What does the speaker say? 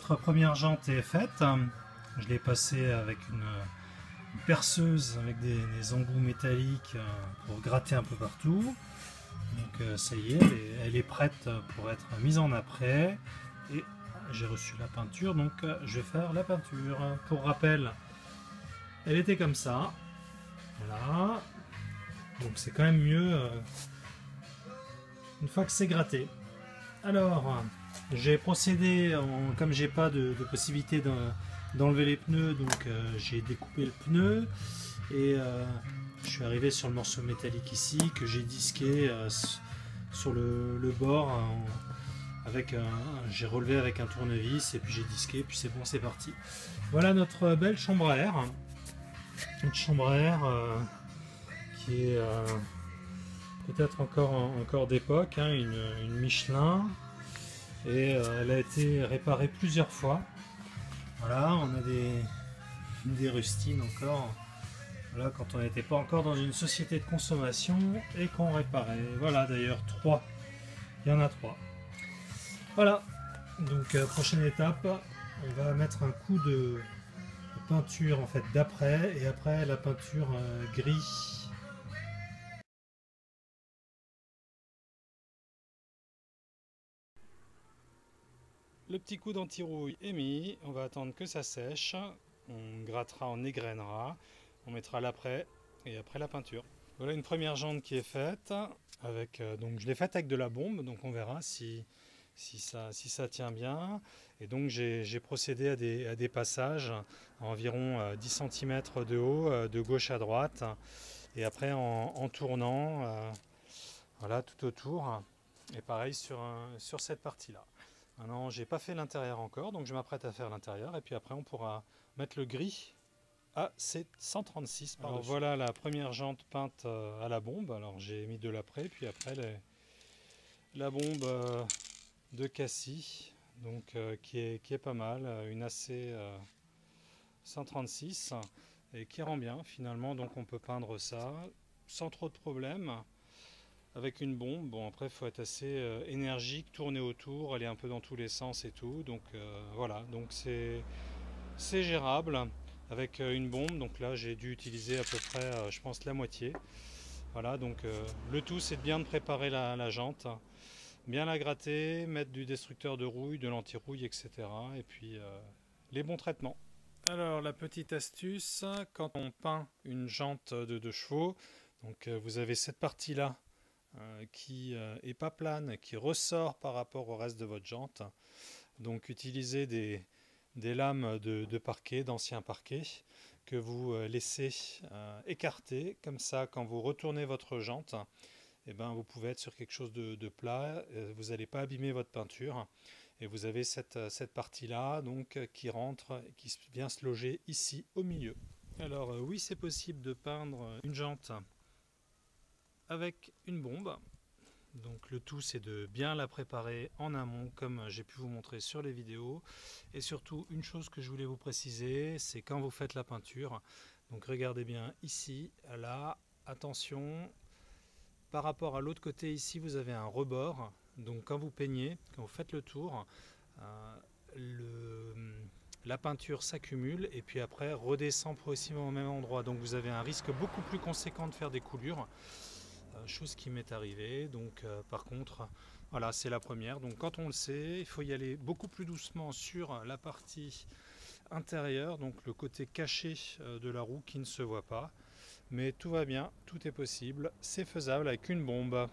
notre première jante est faite. Je l'ai passée avec une perceuse avec des embouts métalliques pour gratter un peu partout. Donc ça y est, elle est prête pour être mise en après. Et j'ai reçu la peinture, donc je vais faire la peinture. Pour rappel, elle était comme ça. Voilà. Donc c'est quand même mieux une fois que c'est gratté. Alors, j'ai procédé, comme j'ai pas de possibilité d'enlever les pneus, donc j'ai découpé le pneu et je suis arrivé sur le morceau métallique ici que j'ai disqué sur le bord j'ai relevé avec un tournevis et puis j'ai disqué, puis c'est bon, c'est parti. Voilà notre belle chambre à air, une chambre à air qui est peut-être encore d'époque, hein, une Michelin, et elle a été réparée plusieurs fois. Voilà, on a des rustines encore. Voilà, quand on n'était pas encore dans une société de consommation et qu'on réparait. Voilà, d'ailleurs, 3. Il y en a 3. Voilà, donc prochaine étape, on va mettre un coup de peinture en fait d'après, et après la peinture gris. Le petit coup d'anti-rouille est mis, on va attendre que ça sèche, on grattera, on égrènera, on mettra l'après et après la peinture. Voilà une première jante qui est faite, donc je l'ai faite avec de la bombe, donc on verra si ça tient bien. Et donc j'ai procédé à des passages à environ 10 cm de haut, de gauche à droite, et après en tournant voilà, tout autour, et pareil sur cette partie-là. Maintenant, j'ai pas fait l'intérieur encore, donc je m'apprête à faire l'intérieur et puis après on pourra mettre le gris à C136 par-dessus. Alors voilà la première jante peinte à la bombe. Alors j'ai mis de l'après, puis après la bombe de Cassis, donc qui est pas mal, une AC 136 et qui rend bien finalement. Donc on peut peindre ça sans trop de problèmes. Avec une bombe, bon après il faut être assez énergique, tourner autour, aller un peu dans tous les sens et tout, donc voilà, donc c'est gérable avec une bombe. Donc là j'ai dû utiliser à peu près je pense la moitié. Voilà, donc le tout c'est de bien préparer la jante, bien la gratter, mettre du destructeur de rouille, de l'anti-rouille, etc. Et puis les bons traitements. Alors la petite astuce, quand on peint une jante de 2 chevaux, donc vous avez cette partie là qui est pas plane, qui ressort par rapport au reste de votre jante. Donc utilisez des lames de parquet, d'ancien parquet, que vous laissez écarter. Comme ça, quand vous retournez votre jante, eh ben, vous pouvez être sur quelque chose de plat, vous n'allez pas abîmer votre peinture. Et vous avez cette partie-là donc, qui rentre, qui vient se loger ici au milieu. Alors oui, c'est possible de peindre une jante avec une bombe. Donc le tout c'est de bien la préparer en amont comme j'ai pu vous montrer sur les vidéos. Et surtout une chose que je voulais vous préciser, c'est quand vous faites la peinture, donc regardez bien ici, là, attention, par rapport à l'autre côté ici vous avez un rebord, donc quand vous peignez, quand vous faites le tour, la peinture s'accumule et puis après redescend progressivement au même endroit, donc vous avez un risque beaucoup plus conséquent de faire des coulures. Chose qui m'est arrivée, donc par contre voilà, c'est la première. Donc quand on le sait, il faut y aller beaucoup plus doucement sur la partie intérieure, donc le côté caché de la roue qui ne se voit pas, mais tout va bien, tout est possible, c'est faisable avec une bombe.